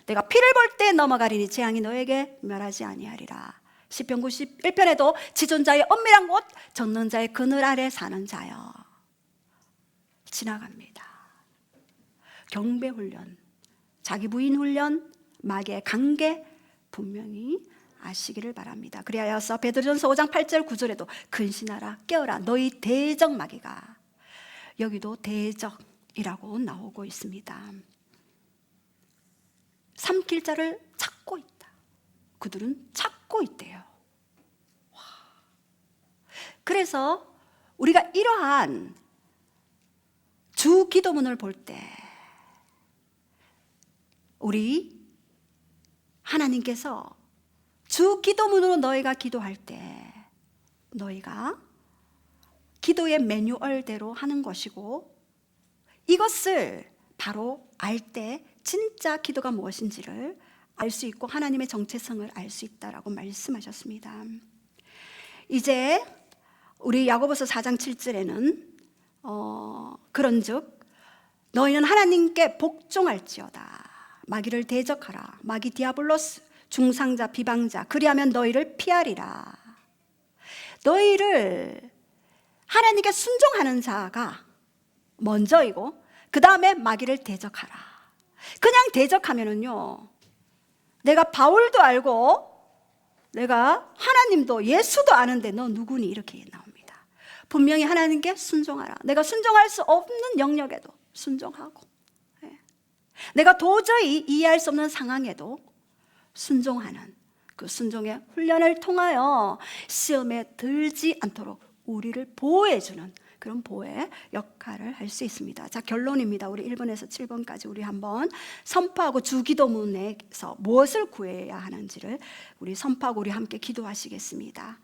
내가 피를 볼 때 넘어가리니 재앙이 너에게 멸하지 아니하리라. 시편 91편에도 지존자의 엄밀한 곳, 젖는 자의 그늘 아래 사는 자여. 지나갑니다. 경배 훈련 자기 부인 훈련, 마귀의 관계 분명히 아시기를 바랍니다. 그리하여서 베드로전서 5장 8절 9절에도 근신하라 깨어라 너희 대적 마귀가, 여기도 대적이라고 나오고 있습니다. 삼킬 자를 찾고 있다. 그들은 찾고 있대요. 와. 그래서 우리가 이러한 주 기도문을 볼 때 우리 하나님께서 주 기도문으로 너희가 기도할 때 너희가 기도의 매뉴얼대로 하는 것이고, 이것을 바로 알 때 진짜 기도가 무엇인지를 알 수 있고 하나님의 정체성을 알 수 있다라고 말씀하셨습니다. 이제 우리 야고보서 4장 7절에는 그런즉 너희는 하나님께 복종할지어다. 마귀를 대적하라. 마귀 디아블로스, 중상자 비방자, 그리하면 너희를 피하리라. 너희를 하나님께 순종하는 자가 먼저이고 그 다음에 마귀를 대적하라. 그냥 대적하면은요, 내가 바울도 알고 내가 하나님도 예수도 아는데 너 누구니 이렇게 나옵니다. 분명히 하나님께 순종하라. 내가 순종할 수 없는 영역에도 순종하고, 내가 도저히 이해할 수 없는 상황에도 순종하는 그 순종의 훈련을 통하여 시험에 들지 않도록 우리를 보호해주는 그런 보호의 역할을 할 수 있습니다. 자, 결론입니다. 우리 1번에서 7번까지 우리 한번 선포하고 주기도문에서 무엇을 구해야 하는지를 우리 선포하고 우리 함께 기도하시겠습니다.